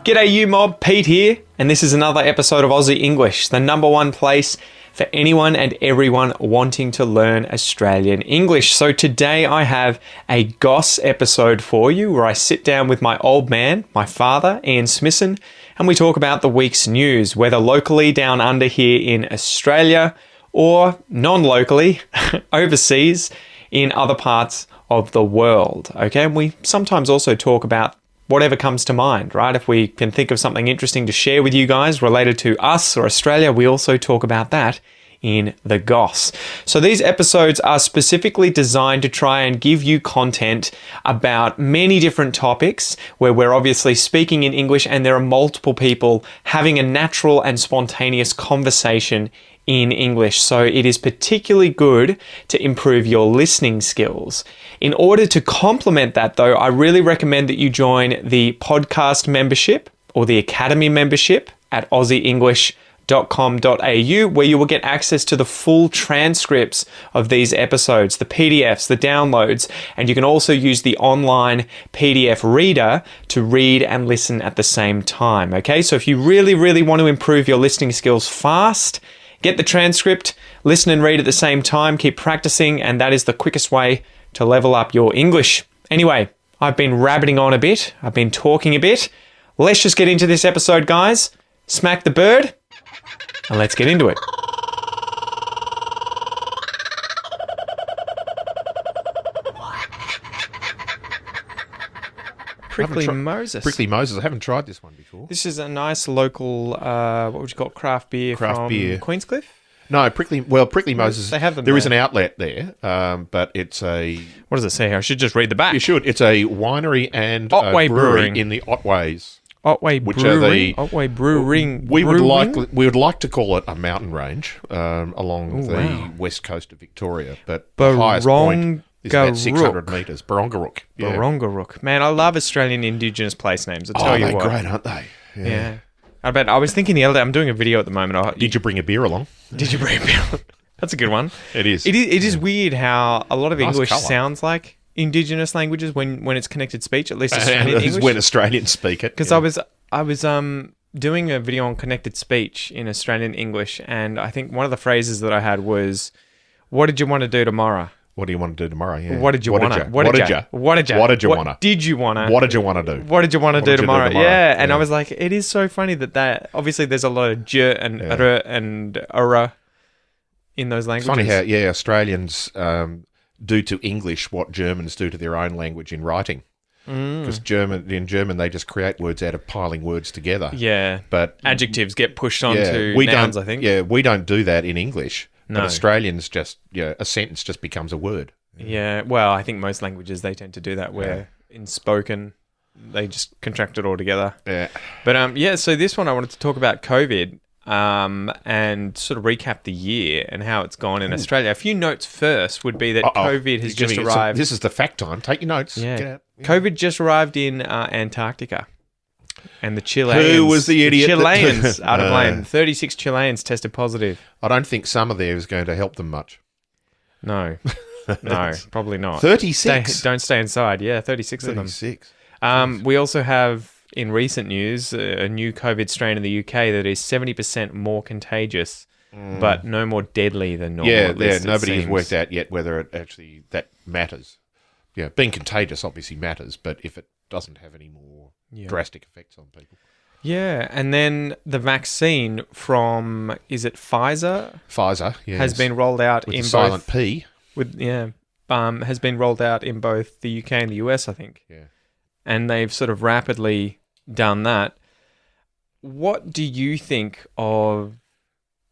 G'day you mob, Pete here, and this is another episode of Aussie English, the number one place for anyone and everyone wanting to learn Australian English. So today I have a Goss episode for you where I sit down with my old man, my father, Ian Smissen, and we talk about the week's news, whether locally down under here in Australia or non-locally overseas in other parts of the world. Okay, and we sometimes also talk about whatever comes to mind, right? If we can think of something interesting to share with you guys related to us or Australia, we also talk about that in the Goss. So these episodes are specifically designed to try and give you content about many different topics where we're obviously speaking in English and there are multiple people having a natural and spontaneous conversation in English. So it is particularly good to improve your listening skills. In order to complement that though, I really recommend that you join the podcast membership or the academy membership at aussieenglish.com.au, where you will get access to the full transcripts of these episodes, the PDFs, the downloads, and you can also use the online PDF reader to read and listen at the same time. Okay, so if you really want to improve your listening skills fast, get the transcript, listen and read at the same time, keep practicing, and that is the quickest way to level up your English. Anyway, I've been rabbiting on a bit. I've been talking a bit. Let's just get into this episode, guys. Smack the bird, and let's get into it. Prickly Moses. Prickly Moses. I haven't tried this one before. This is a nice local, what would you call it, craft beer from Queenscliff? No, Prickly Moses. They have them There there. is an outlet there, but it's a... What does it say here? I should just read the back. You should. It's a winery and Otway brewery Brewing. in the Otways. Otway Which Brewing. are the... Otway Brewing. We would like to call it a mountain range along the west coast of Victoria, but the highest point is about 600 metres. Barongarook. Yeah. Barongarook. Man, I love Australian Indigenous place names. I'll tell you they're what. great, aren't they? Yeah. I bet. I was thinking the other day, I'm doing a video at the moment. Did you bring a beer along? Did you bring a beer? That's a good one. It is. It is weird how a lot of English colour. sounds like Indigenous languages when it's connected speech, at least Australian This is English. when Australians speak it. Because I was doing a video on connected speech in Australian English, and I think one of the phrases that I had was, "What did you want to do tomorrow?" What do you want to do tomorrow? Yeah. What did you want to? What did you want to? What did you want to do? What did you want to do? What did you want to do tomorrow? tomorrow? Yeah, and Yeah. I was like, it is so funny that obviously there's a lot of j and r and ura in those languages. Funny how Australians do to English what Germans do to their own language in writing. Because in German they just create words out of piling words together. Yeah, but adjectives get pushed onto nouns, I think. Yeah, we don't do that in English. No. But Australians just, a sentence just becomes a word. Yeah, well, I think most languages, they tend to do that where in spoken, they just contract it all together. Yeah. But so this one I wanted to talk about COVID and sort of recap the year and how it's gone in Australia. A few notes first would be that COVID has just arrived. This is the fact time. Take your notes. Yeah. Get out. COVID just arrived in Antarctica. And the Chileans... Who was the idiot? The Chileans are to blame. 36 Chileans tested positive. I don't think summer there is going to help them much. No. No, probably not. 36? Don't stay inside. Yeah, 36 of them. 36. We also have, in recent news, a new COVID strain in the UK that is 70% more contagious, but no more deadly than normal. Yeah, at least, nobody it has seems. worked out yet whether it actually that matters. Yeah, being contagious obviously matters, but if it doesn't have any more drastic effects on people. Yeah, and then the vaccine from, is it Pfizer? Pfizer, yes. Has been rolled out with in the silent both... P. Has been rolled out in both the UK and the US, I think. Yeah. And they've sort of rapidly done that. What do you think of,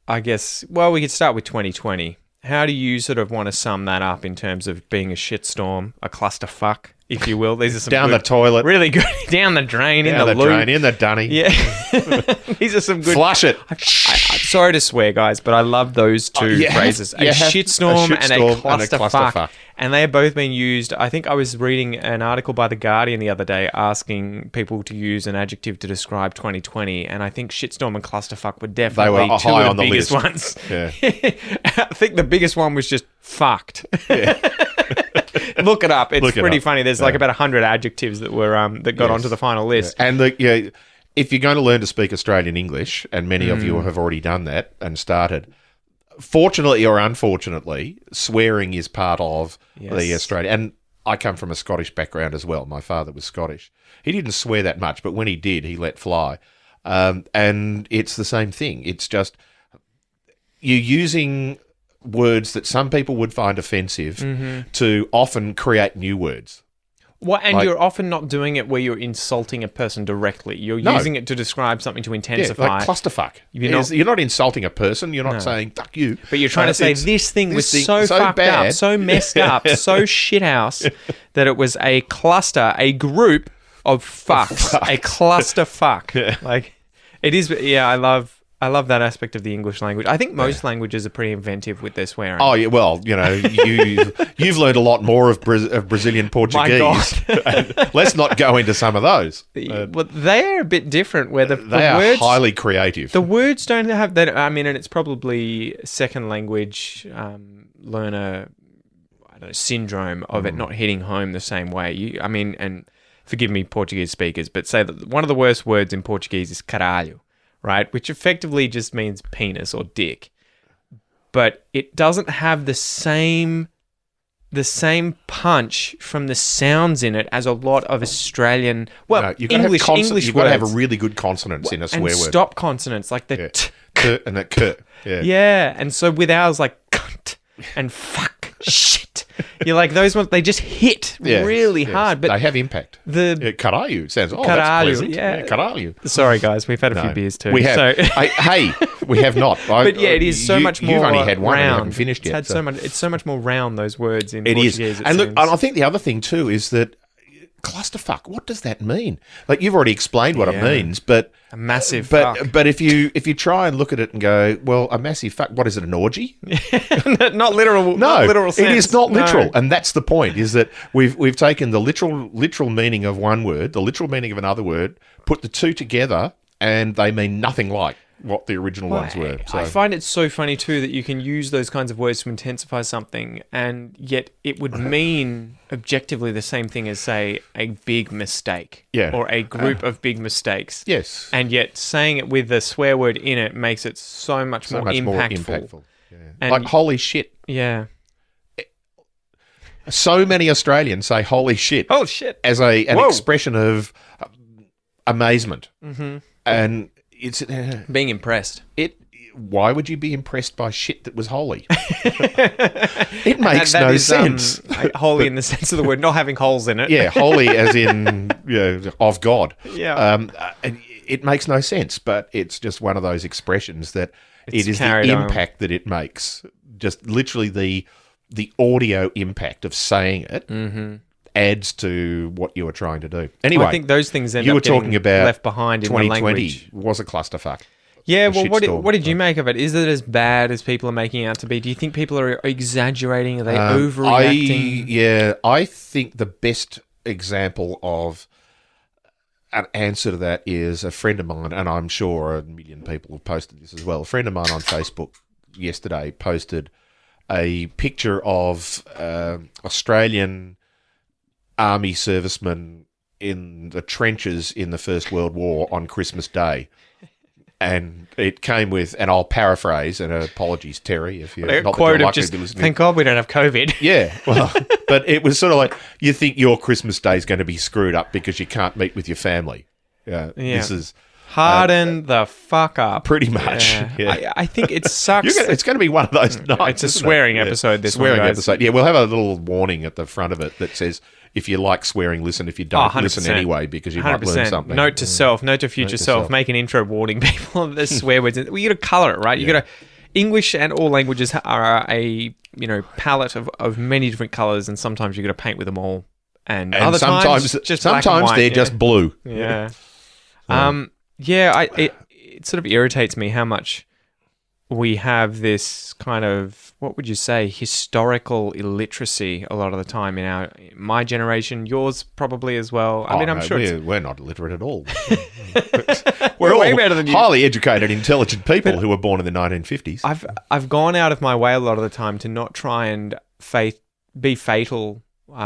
I guess, well, we could start with 2020. How do you sort of want to sum that up in terms of being a shitstorm, a clusterfuck, if you will? These are some Down good, the toilet. really good, down the drain, Down in the loo. drain, in the dunny. Yeah. These are some good... Flush it. I'm sorry to swear, guys, but I love those two phrases. A shitstorm and a clusterfuck. And they have both been used. I think I was reading an article by The Guardian the other day asking people to use an adjective to describe 2020. And I think shitstorm and clusterfuck were definitely two of the biggest ones. Yeah. I think the biggest one was just fucked. Yeah. Look it up. It's Look it pretty up. funny. There's like about 100 adjectives that were that got onto the final list. And if you're going to learn to speak Australian English, and many of you have already done that and started, fortunately or unfortunately, swearing is part of the Australian. And I come from a Scottish background as well. My father was Scottish. He didn't swear that much, but when he did, he let fly. And it's the same thing. It's just you're using words that some people would find offensive to often create new words. Well, and you're often not doing it where you're insulting a person directly. You're using it to describe something to intensify. Yeah, like clusterfuck. You're not insulting a person. You're not saying, fuck you. But you're trying to say this thing was so fucked bad. up, so messed up, so shithouse that it was a cluster, a group of fucks, a cluster fuck. Yeah. Like, it is, I love that aspect of the English language. I think most languages are pretty inventive with their swearing. Oh, yeah, well, you've learned a lot more of Brazilian Portuguese. My God. Let's not go into some of those. Well, they are a bit different where the are words, highly creative. The words don't have that. I mean, and it's probably second language learner, syndrome of it not hitting home the same way. And forgive me, Portuguese speakers, but say that one of the worst words in Portuguese is caralho. Right, which effectively just means penis or dick, but it doesn't have the same punch from the sounds in it as a lot of Australian. Well, English words. You've got to have a really good consonants in a swear word. Stop consonants like the t and the k. Yeah. Yeah, and so with ours like cunt and fuck, shit. You're like those ones. They just hit really hard, but they have impact. The caralho sounds that's pleasant. Yeah, caralho. Sorry, guys, we've had a few beers too. We have. So. Hey, we have not. But yeah, it is so much more. You've only had one round. and you haven't finished yet. It's so much more round. Those words in it Portuguese. Is. And look, I think the other thing too is that clusterfuck. What does that mean? Like you've already explained what it means, but a massive fuck. But if you try and look at it and go, well, a massive fuck. What is it? An orgy? Not literal. No, not literal sense. It is not literal, and that's the point. Is that we've taken the literal meaning of one word, the literal meaning of another word, put the two together, and they mean nothing like what the original ones were. So. I find it so funny too that you can use those kinds of words to intensify something, and yet it would mean objectively the same thing as, say, a big mistake, or a group of big mistakes. Yes, and yet saying it with the swear word in it makes it so much more impactful. Yeah. And like holy shit. Yeah. So many Australians say holy shit. Oh shit. As an expression of amazement, and. It's being impressed. Why would you be impressed by shit that was holy? It makes no sense. Holy in the sense of the word, not having holes in it. Yeah, holy as in of God. Yeah. And it makes no sense, but it's just one of those expressions that it is the impact that it makes. Just literally the audio impact of saying it. Adds to what you were trying to do. Anyway, I think those things end you up were talking about left behind in the language. 2020 was a clusterfuck. Yeah, well, what did you make of it? Is it as bad as people are making it out to be? Do you think people are exaggerating? Are they overreacting? I think the best example of an answer to that is a friend of mine, and I'm sure a million people have posted this as well. A friend of mine on Facebook yesterday posted a picture of Australian army servicemen in the trenches in the First World War on Christmas Day. And it came with, and I'll paraphrase, and apologies, Terry, if you're not that you're likely to be listening. Thank God we don't have COVID. Yeah, well, but it was sort of like, you think your Christmas Day is going to be screwed up because you can't meet with your family. This is... Harden the fuck up. Pretty much. Yeah. I think it sucks. It's going to be one of those nights. It's a swearing episode, this swearing episode. Yeah, we'll have a little warning at the front of it that says, if you like swearing, listen. If you don't, listen anyway, because you might learn something. Note to self, note to future self, make an intro warning people of the swear words. Well, you got to colour it, right? You got to... English and all languages are a palette of many different colours, and sometimes you got to paint with them all. And other sometimes they're just blue. Yeah. It sort of irritates me how much we have this kind of, what would you say, historical illiteracy a lot of the time in my generation, yours probably as well. I mean, I'm sure we're not illiterate at all. we're all way better than you. Highly educated, intelligent people who were born in the 1950s. I've gone out of my way a lot of the time to not try and be fatal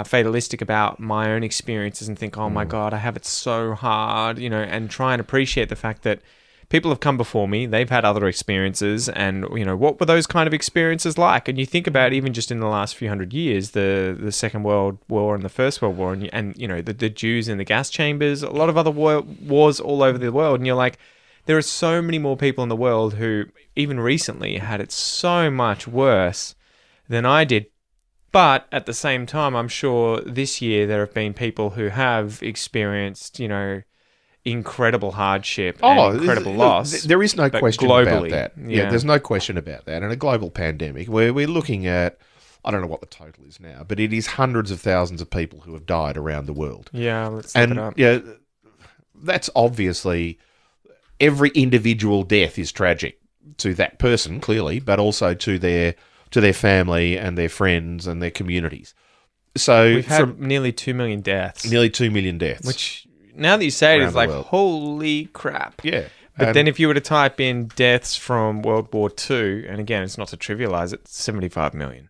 fatalistic about my own experiences and think, oh my God, I have it so hard, and try and appreciate the fact that people have come before me, they've had other experiences, and, what were those kind of experiences like? And you think about even just in the last few hundred years, the Second World War and the First World War, and the Jews in the gas chambers, a lot of other wars all over the world, and you're like, there are so many more people in the world who, even recently, had it so much worse than I did. But at the same time, I'm sure this year there have been people who have experienced, incredible hardship and incredible loss. There is no question about that. Yeah, there's no question about that. And a global pandemic, where we're looking at, I don't know what the total is now, but it is hundreds of thousands of people who have died around the world. Yeah, let's look it up. Yeah, that's obviously, every individual death is tragic to that person, clearly, but also to their family and their friends and their communities. So we've had nearly 2 million deaths. Nearly 2 million deaths. Which, now that you say it, is like, world. Holy crap. Yeah. But then if you were to type in deaths from World War II, and again, it's not to trivialize it, 75 million.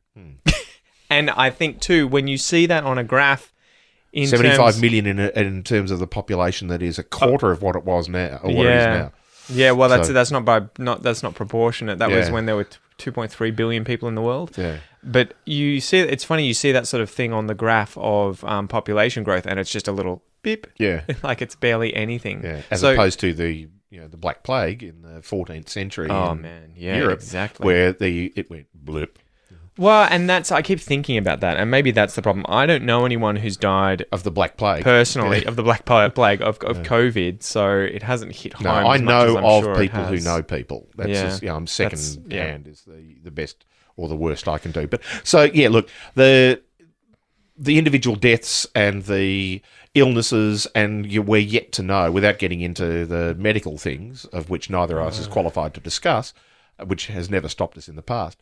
And I think, too, when you see that on a graph, 75 million in terms of the population, that is a quarter of what it was now, or what it is now. Yeah, well, that's not proportionate. That was when there were 2.3 billion people in the world. Yeah. But you see, it's funny, you see that sort of thing on the graph of population growth, and it's just a little beep. Yeah. Like it's barely anything. Yeah. As opposed to the Black Plague in the 14th century Europe, exactly. Where it went blip. Well, and I keep thinking about that, and maybe that's the problem. I don't know anyone who's died of the Black Plague personally, of the Black Plague of COVID, so it hasn't hit home. No, I know of people who know people. That's just, I'm second hand is the best or the worst I can do. But so look, the individual deaths and the illnesses, and we're yet to know, without getting into the medical things, of which neither of us is qualified to discuss, which has never stopped us in the past.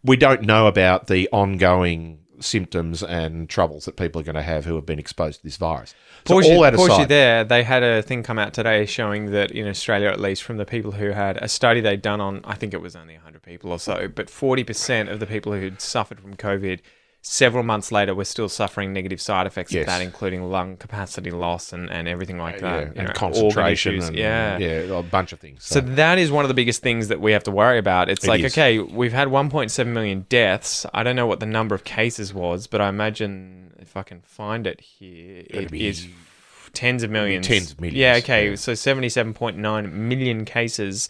We don't know about the ongoing symptoms and troubles that people are going to have who have been exposed to this virus. So all that aside, they had a thing come out today showing that in Australia, at least from the people who had a study they'd done on, I think it was only 100 people or so, but 40% of the people who'd suffered from COVID several months later were still suffering negative side effects of that, including lung capacity loss and everything like that. And concentration and a bunch of things. So that is one of the biggest things that we have to worry about. It's okay, we've had 1.7 million deaths. I don't know what the number of cases was, but I imagine if I can find it here, it is tens of millions. Tens of millions. Yeah, okay, yeah. So 77.9 million cases.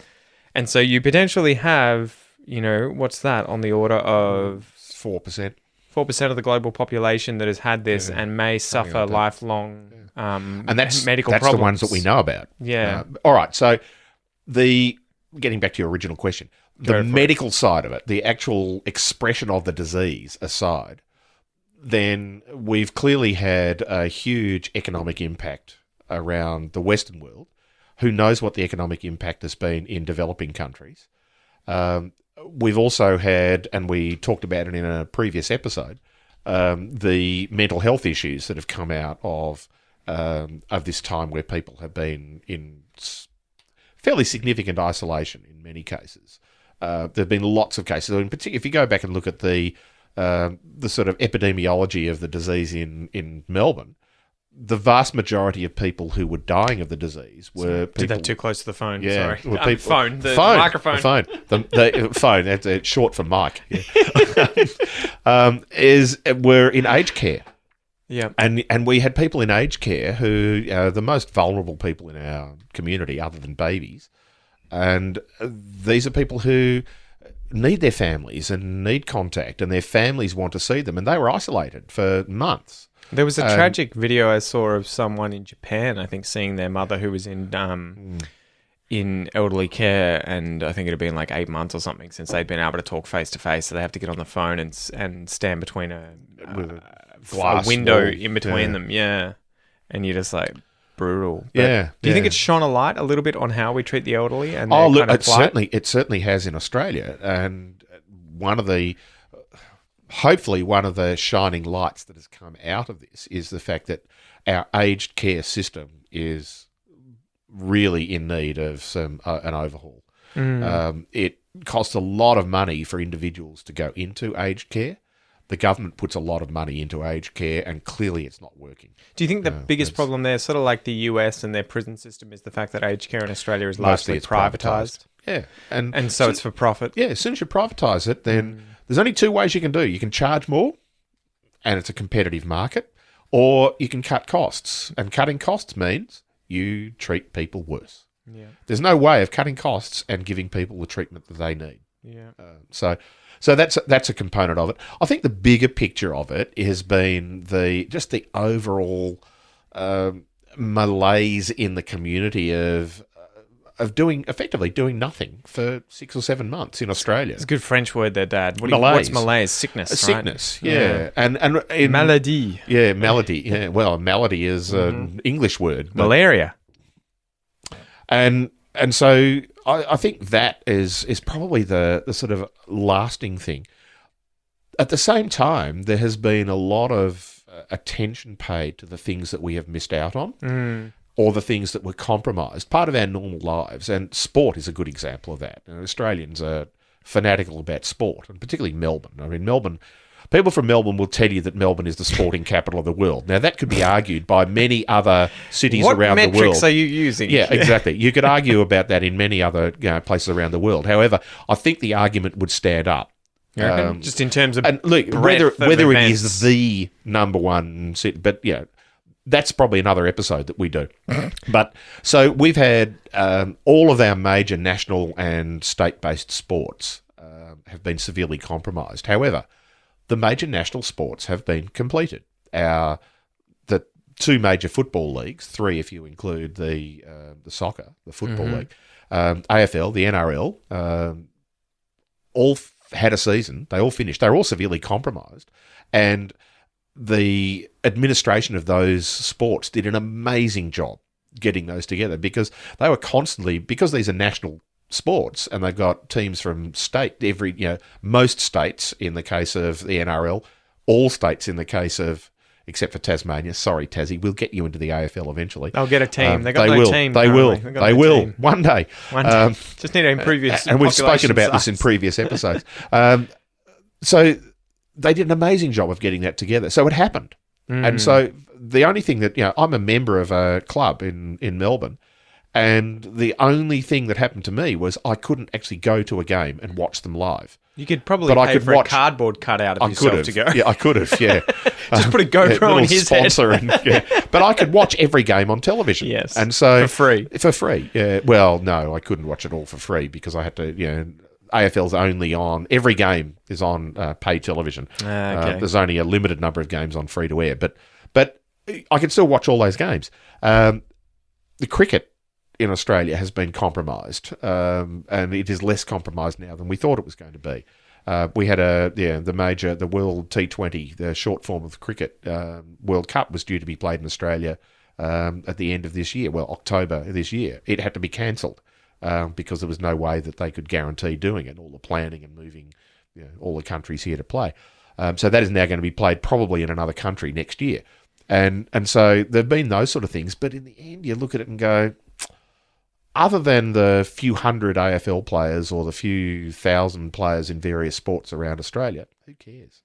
And so you potentially have, what's that, on the order of 4%. 4% of the global population that has had this and may suffer lifelong and that's medical problems. That's the ones that we know about. Yeah. All right. So getting back to your original question, the medical side of it, the actual expression of the disease aside, then we've clearly had a huge economic impact around the Western world. Who knows what the economic impact has been in developing countries? We've also had, and we talked about it in a previous episode, the mental health issues that have come out of this time where people have been in fairly significant isolation in many cases. There have been lots of cases. In particular, if you go back and look at the sort of epidemiology of the disease in Melbourne, the vast majority of people who were dying of the disease were people... Did that too close to the phone, sorry. The microphone. The phone, that's short for mic. Were in aged care. Yeah. And we had people in aged care who are the most vulnerable people in our community other than babies. And these are people who need their families and need contact, and their families want to see them, and they were isolated for months. There was a tragic video I saw of someone in Japan, I think, seeing their mother who was in elderly care, and I think it had been like 8 months or something since they'd been able to talk face to face, so they have to get on the phone and stand between a window wall in between them, and you're just like, brutal. But do you think it's shone a light a little bit on how we treat the elderly? And it certainly has in Australia, and hopefully one of the shining lights that has come out of this is the fact that our aged care system is really in need of an overhaul. It costs a lot of money for individuals to go into aged care. the government puts a lot of money into aged care, and clearly it's not working. Do you think the biggest problem there, sort of like the US and their prison system, is the fact that aged care in Australia is largely privatised? Yeah. And so it's for profit? Yeah, as soon as you privatise it, then there's only two ways you can do. You can charge more, and it's a competitive market, or you can cut costs. And cutting costs means you treat people worse. Yeah. There's no way of cutting costs and giving people the treatment that they need. Yeah. So that's a component of it. I think the bigger picture of it has been the overall malaise in the community of effectively doing nothing for 6 or 7 months in Australia. It's a good French word there, Dad. Malaise. What's malaise? Sickness, right? Sickness, yeah. And malady. Yeah, malady. Yeah, well, malady is an English word. Malaria. And so I think that is probably the sort of lasting thing. At the same time, there has been a lot of attention paid to the things that we have missed out on, or the things that were compromised, part of our normal lives. And sport is a good example of that. Australians are fanatical about sport, and particularly Melbourne. I mean, people from Melbourne will tell you that Melbourne is the sporting capital of the world. Now, that could be argued by many other cities around the world. What metrics are you using? Yeah, exactly. You could argue about that in many other places around the world. However, I think the argument would stand up. Just in terms of and look, whether it is the number one city, but that's probably another episode that we do. But so we've had all of our major national and state-based sports have been severely compromised. However, the major national sports have been completed. The two major football leagues, 3 if you include the soccer, the football league, AFL, the NRL, all had a season. They all finished. They were all severely compromised. And the administration of those sports did an amazing job getting those together, because they were constantly, because these are national sports and they've got teams from most states in the case of the NRL, all states in the case of, except for Tasmania. Sorry, Tassie, we'll get you into the AFL eventually. They'll get a team. They got no team. They will. They will. One day. Just need to improve your and we've spoken about this in previous episodes. So they did an amazing job of getting that together. So it happened. And so the only thing that, I'm a member of a club in Melbourne, and the only thing that happened to me was I couldn't actually go to a game and watch them live. You could probably pay for a cardboard cutout of yourself to go. Yeah, I could have, yeah. Just put a GoPro on his sponsor head. But I could watch every game on television. Yes, and so for free. For free, yeah. Well, no, I couldn't watch it all for free because I had to, AFL's only on, every game is on paid television. Okay. There's only a limited number of games on free to air, but I can still watch all those games. The cricket in Australia has been compromised, and it is less compromised now than we thought it was going to be. We had the World T20, the short form of cricket World Cup was due to be played in Australia at the end of this year, October this year. It had to be cancelled because there was no way that they could guarantee doing it, all the planning and moving all the countries here to play. So that is now going to be played probably in another country next year. And so there have been those sort of things, but in the end you look at it and go, other than the few hundred AFL players or the few thousand players in various sports around Australia, who cares?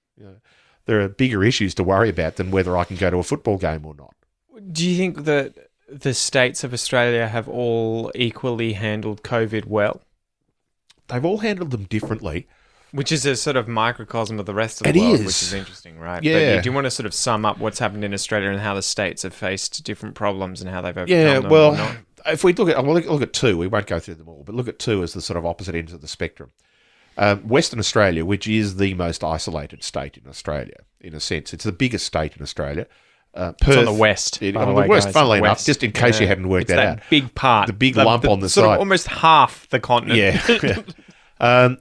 There are bigger issues to worry about than whether I can go to a football game or not. Do you think that the states of Australia have all equally handled COVID well? They've all handled them differently. Which is a sort of microcosm of the rest of the world, which is interesting, right? Yeah. But do you want to sort of sum up what's happened in Australia and how the states have faced different problems and how they've overcome them? Well, or not? if we look at two, we won't go through them all, but look at two as the sort of opposite ends of the spectrum. Western Australia, which is the most isolated state in Australia, in a sense. It's the biggest state in Australia. Perth, it's on the west. Funnily enough, just in case you hadn't worked that out. Big part. The big lump on the sort side. Of almost half the continent. Yeah.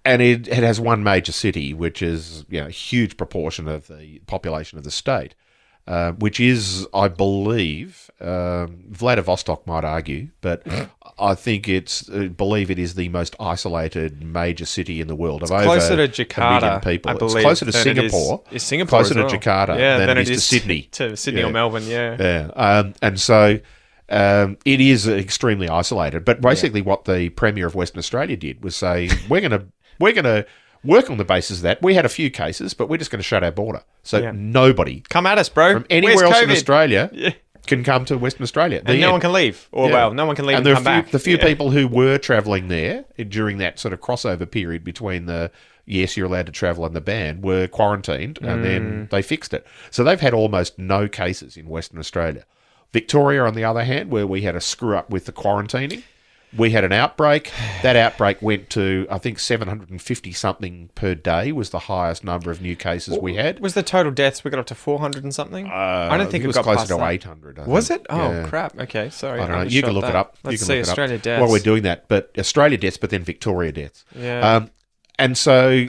And it has one major city, which is a huge proportion of the population of the state, which is, I believe, Vladivostok might argue, but I think believe it is the most isolated major city in the world. It's closer to Jakarta, 1 million people. I believe. It's closer to Singapore. Is Singapore closer to Jakarta than it is to Sydney. To Sydney or Melbourne, and so it is extremely isolated. But basically what the Premier of Western Australia did was say, we're going work on the basis of that. We had a few cases, but we're just going to shut our border. So nobody Come at us, bro. from anywhere Where's else COVID? in Australia can come to Western Australia. And no one can leave. Or, no one can leave and come back. The few people who were travelling there during that sort of crossover period between the yes, you're allowed to travel and the ban were quarantined, and then they fixed it. So they've had almost no cases in Western Australia. Victoria, on the other hand, where we had a screw up with the quarantining, we had an outbreak. That outbreak went to, I think, 750-something per day was the highest number of new cases we had. Was the total deaths, we got up to 400 and something? I don't think it was got closer past to that. 800. Was it? Oh, crap. Okay, sorry. I don't know. You can look it up. Let's you can see look Australia it up deaths. while we're doing that. But Australia deaths, but then Victoria deaths. Yeah. And so,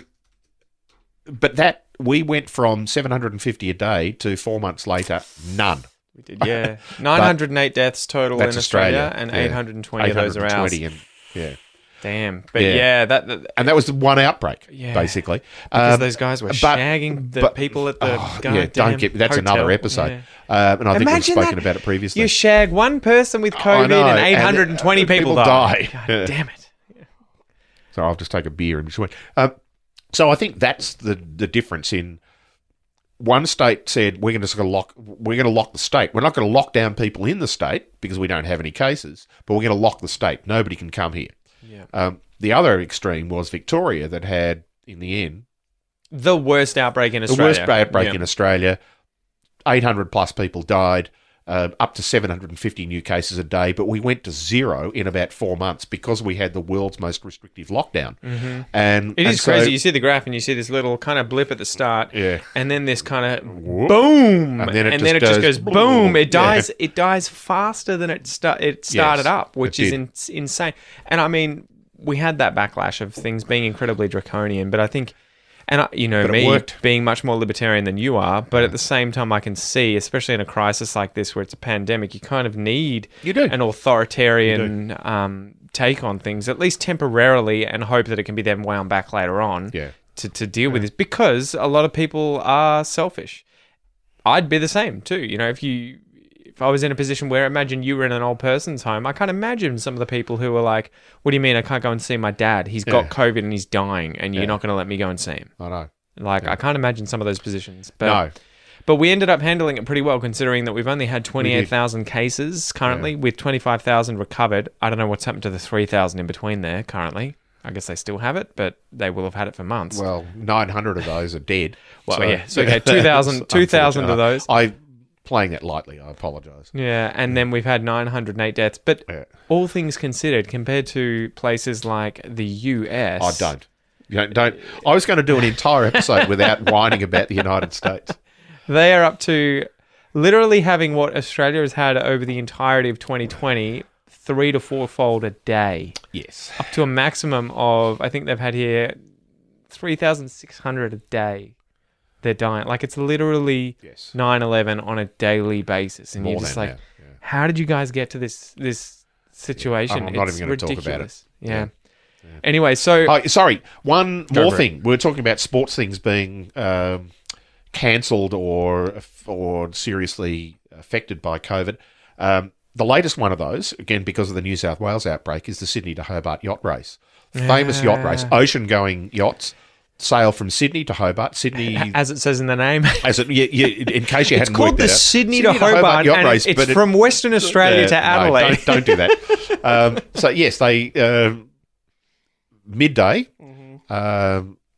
but that, we went from 750 a day to 4 months later, none. We did, yeah. 908 deaths total in Australia, and 820 of those are ours. Yeah. Damn. But that and that was the one outbreak, basically. Because those guys were shagging the people at the that's hotel. another episode. Yeah. And I think we've spoken about it previously. You shag one person with COVID and 820 people die. God damn it. So I'll just take a beer in between. So I think that's the difference in one state said we're going to lock the state. We're not going to lock down people in the state because we don't have any cases, but we're going to lock the state. Nobody can come here. Yeah. The other extreme was Victoria that had, in the end, the worst outbreak in Australia. The worst outbreak in Australia. 800 plus people died. Up to 750 new cases a day, but we went to zero in about 4 months because we had the world's most restrictive lockdown. Mm-hmm. And it is crazy. You see the graph and you see this little kind of blip at the start, and then this kind of boom, and then it just goes boom. It dies. Yeah. It dies faster than it started up, which is insane. And I mean, we had that backlash of things being incredibly draconian, but I think. And, me being much more libertarian than you are, but at the same time I can see, especially in a crisis like this where it's a pandemic, you kind of need an authoritarian take on things, at least temporarily, and hope that it can be then wound back later on to deal with this. Because a lot of people are selfish. I'd be the same too. If I was in a position where, imagine you were in an old person's home, I can't imagine some of the people who are like, what do you mean I can't go and see my dad? He's got COVID and he's dying and you're not going to let me go and see him. I know. I can't imagine some of those positions. But we ended up handling it pretty well, considering that we've only had 28,000 cases currently with 25,000 recovered. I don't know what's happened to the 3,000 in between there currently. I guess they still have it, but they will have had it for months. Well, 900 of those are dead. Well, So, okay, 2,000 of those. Playing that lightly, I apologise. Yeah, and then we've had 908 deaths. But all things considered, compared to places like the US... I don't. I was going to do an entire episode without whining about the United States. They are up to literally having what Australia has had over the entirety of 2020, 3 to 4-fold a day. Yes. Up to a maximum of, I think they've had here, 3,600 a day. They're dying. Like, it's literally 9/11 on a daily basis. And you're just like, how did you guys get to this situation? I'm not even going to talk about it. Yeah. Anyway, so... Oh, sorry, one more thing. We were talking about sports things being cancelled or seriously affected by COVID. The latest one of those, again, because of the New South Wales outbreak, is the Sydney to Hobart yacht race. Famous yacht race, ocean-going yachts. Sail from Sydney to Hobart. Sydney, as it says in the name. In case you hadn't worked it out. It's called the Sydney to Hobart yacht race. It's from Western Australia to Adelaide. No, don't do that. So yes, they midday,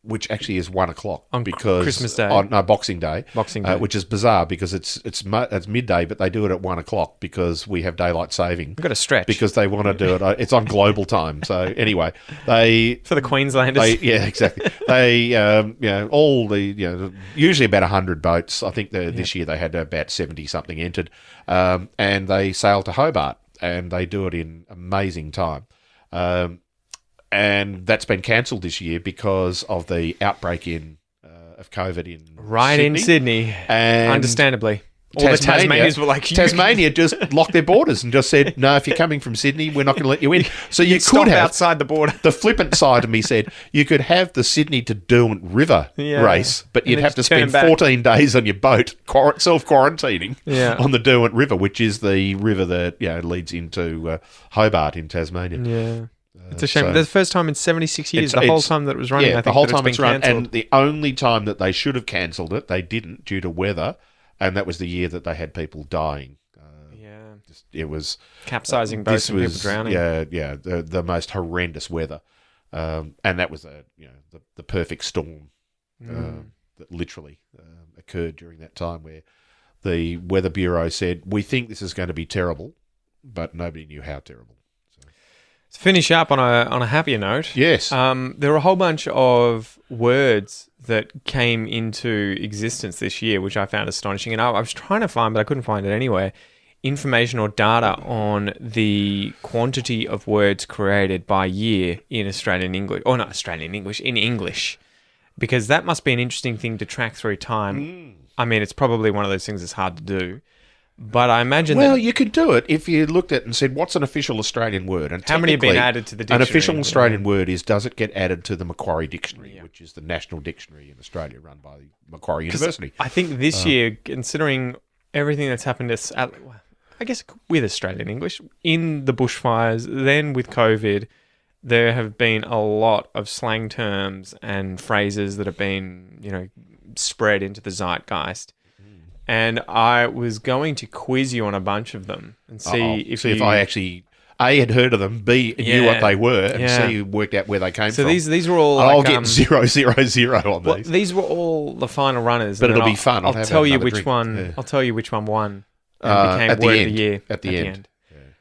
which actually is 1 o'clock on because Christmas Day. Boxing Day. Boxing Day, which is bizarre because it's midday, but they do it at 1 o'clock because we have daylight saving. We've got to stretch because they want to do it. It's on global time. So anyway, they for the Queenslanders. Exactly. They usually about 100 boats. I think this year they had about 70 something entered, and they sail to Hobart and they do it in amazing time. And that's been cancelled this year because of the outbreak of COVID in Sydney. And understandably. All the Tasmanians were like... Tasmania just locked their borders and just said, no, if you're coming from Sydney, we're not going to let you in. So you could have... outside the border. The flippant side of me said, you could have the Sydney to Derwent River race, but you'd have to spend 14 days on your boat self-quarantining on the Derwent River, which is the river that leads into Hobart in Tasmania. Yeah. It's a shame. So- That's the first time in 76 years, It's- the whole it's- time that it was running, I think, the whole that it's time been it's run, cancelled. and the only time that they should have cancelled it, they didn't due to weather, and that was the year that they had people dying. Yeah. It was Capsizing boats and people drowning. Yeah, the most horrendous weather, and that was the perfect storm that literally occurred during that time, where the Weather Bureau said, "We think this is going to be terrible," but nobody knew how terrible. To finish up on a happier note, Yes. there were a whole bunch of words that came into existence this year, which I found astonishing. And I was trying to find, but I couldn't find it anywhere, information or data on the quantity of words created by year in Australian English, or not Australian English, in English, because that must be an interesting thing to track through time. I mean, it's probably one of those things that's hard to do, but I imagine Well, that you could do it if you looked at it and said, "What's an official Australian word?" And how many have been technically, added to the An dictionary? official Australian word is, does it get added to the Macquarie Dictionary, which is the national dictionary in Australia run by Macquarie University. I think this year, considering everything that's happened to, I guess with Australian English, in the bushfires, then with COVID, there have been a lot of slang terms and phrases that have been, spread into the zeitgeist. And I was going to quiz you on a bunch of them and see if I actually A, had heard of them, B, knew what they were, and C, worked out where they came from. So these were all. I'll like, get 000 on well, these. these were all the final runners, But and it'll then be fun. I'll I'll have tell you another which drink. one. Yeah. I'll tell you which one won and became at the word end. of the year At the end.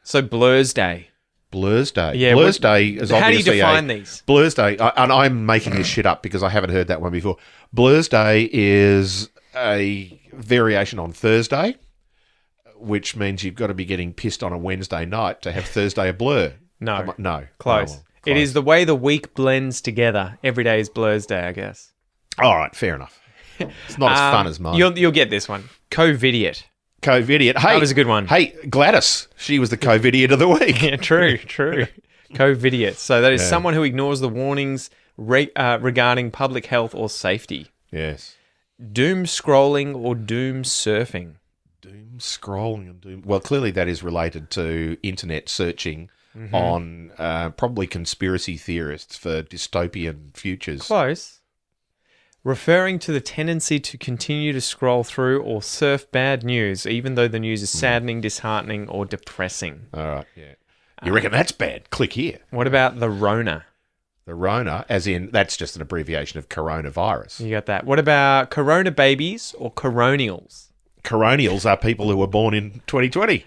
So Blur's Day. Blur's Day. Yeah, Blur's Day is how do you obviously define these? Blur's Day, and I'm making this shit up because I haven't heard that one before. Blur's Day is a variation on Thursday, which means you've got to be getting pissed on a Wednesday night to have Thursday a blur. No. Close. Oh, well, It is the way the week blends together. Every day is Blur's Day, I guess. All right, fair enough. It's not as fun as mine. You'll get this one. Covidiot. Covidiot. Hey, That was a good one. Hey, Gladys. She was the Covidiot of the week. Yeah, true. Covidiot. So that is someone who ignores the warnings regarding public health or safety. Yes. Doom scrolling or doom surfing. Doom scrolling and doom. Well, clearly that is related to internet searching on probably conspiracy theorists for dystopian futures. Close. Referring to the tendency to continue to scroll through or surf bad news, even though the news is saddening, disheartening, or depressing. All right, yeah. You reckon that's bad? Click here. What about the Rona? The Rona, as in, that's just an abbreviation of coronavirus. You got that. What about corona babies or coronials? Coronials are people who were born in 2020.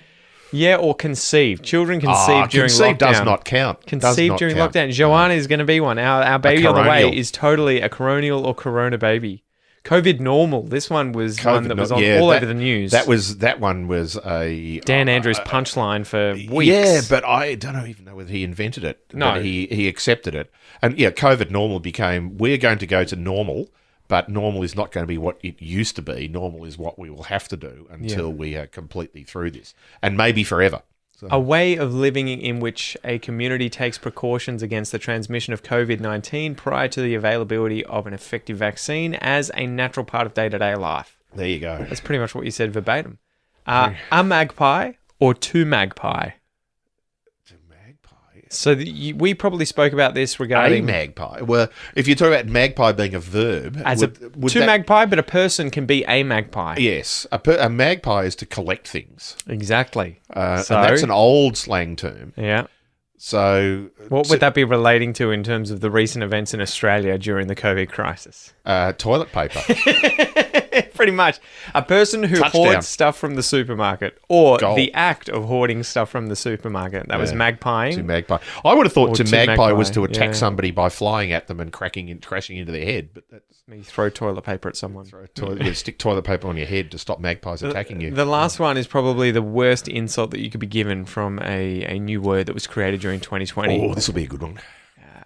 Yeah, or conceived. Children conceived during conceived lockdown. does not count. Conceived during lockdown. Joanna is going to be one. Our baby on the way is totally a coronial or corona baby. COVID normal. This one was one that was on all over the news. That one was a Dan Andrews punchline for weeks. Yeah, but I don't even know whether he invented it. No. But he accepted it. And yeah, COVID normal became, we're going to go to normal, but normal is not going to be what it used to be. Normal is what we will have to do until we are completely through this. And maybe forever. So. A way of living in which a community takes precautions against the transmission of COVID-19 prior to the availability of an effective vaccine as a natural part of day-to-day life. There you go. That's pretty much what you said verbatim. A magpie or two magpie? So we probably spoke about this regarding... A magpie. Well, if you talk about magpie being a verb... As magpie, but a person can be a magpie. Yes. A magpie is to collect things. Exactly. And that's an old slang term. Yeah. So... What would that be relating to in terms of the recent events in Australia during the COVID crisis? Toilet paper. Pretty much. A person who hoards stuff from the supermarket or Goal. the act of hoarding stuff from the supermarket. That was magpieing. To magpie. I would have thought to magpie was to attack yeah. somebody by flying at them and crashing into their head. But that's... You throw toilet paper at someone. Stick toilet paper on your head to stop magpies attacking you. The last one is probably the worst insult that you could be given from a new word that was created during 2020. Oh, this will be a good one.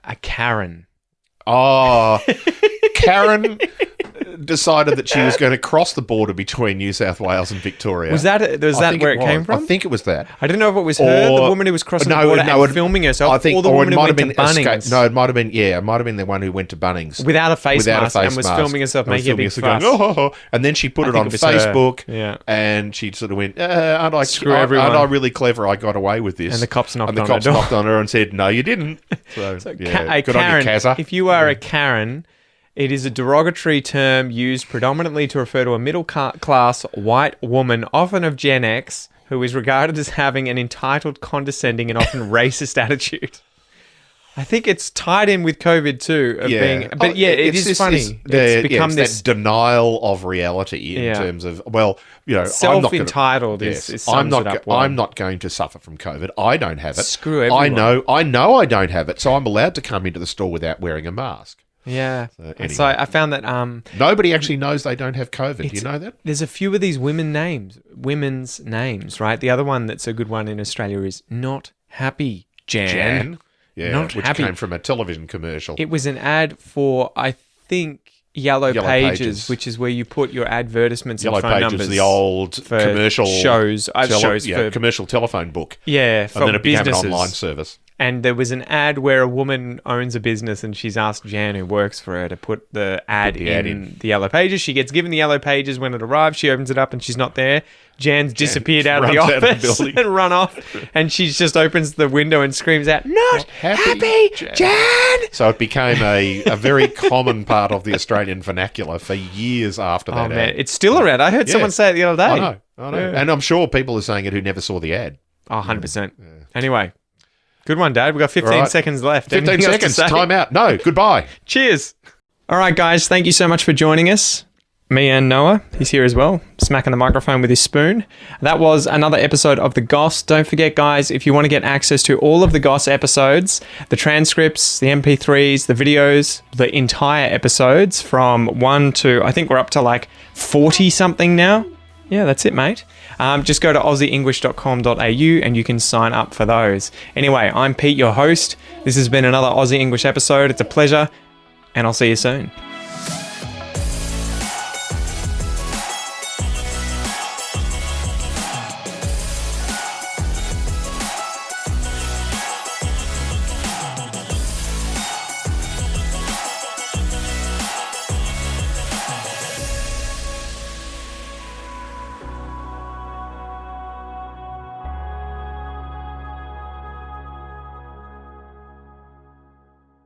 A Karen. Oh, Karen decided that she was going to cross the border between New South Wales and Victoria. Was that where it came from? I think it was that. I didn't know if it was her, the woman who was crossing the border and filming herself, or the woman who went to Bunnings. No, it might have been the one who went to Bunnings. Without a face mask and was filming herself making a big fuss. And then she put it on Facebook, and she sort of went, aren't I really clever? I got away with this. And the cops knocked on her and said, no, you didn't. So good on you, Kazza. If you are a Karen, it is a derogatory term used predominantly to refer to a middle-class white woman, often of Gen X, who is regarded as having an entitled, condescending, and often racist attitude. I think it's tied in with COVID too. It is funny. It's become this denial of reality in terms of, self-entitled I'm not going to suffer from COVID. I don't have it. Screw everyone. I know I don't have it, so I'm allowed to come into the store without wearing a mask. Yeah. Anyway. So I found that nobody actually knows they don't have COVID. Do you know that? There's a few of these women's names, right? The other one that's a good one in Australia is Not Happy Jan. Yeah, which came from a television commercial. It was an ad for, I think, Yellow Pages, which is where you put your advertisements and phone numbers. Yellow Pages, the old commercial commercial telephone book. Yeah, for and then it became businesses. an online service. And there was an ad where a woman owns a business and she's asked Jan, who works for her, to put the ad in the Yellow Pages. She gets given the Yellow Pages when it arrives. She opens it up and she's not there. Jan's disappeared out of the office and run off. And she just opens the window and screams out, "Not happy, Jan!" So it became a very common part of the Australian vernacular for years after that ad. Man, it's still around. I heard someone say it the other day. I know. Yeah. And I'm sure people are saying it who never saw the ad. Oh, 100%. Yeah. Anyway. Good one, Dad. We've got 15 seconds left. 15 seconds. Time out. No, goodbye. Cheers. All right, guys. Thank you so much for joining us. Me and Noah, he's here as well, smacking the microphone with his spoon. That was another episode of the Goss. Don't forget, guys, if you want to get access to all of the Goss episodes, the transcripts, the MP3s, the videos, the entire episodes from 1 to, I think we're up to like 40 something now. Yeah, that's it, mate. Just go to aussieenglish.com.au and you can sign up for those. Anyway, I'm Pete, your host. This has been another Aussie English episode. It's a pleasure, and I'll see you soon.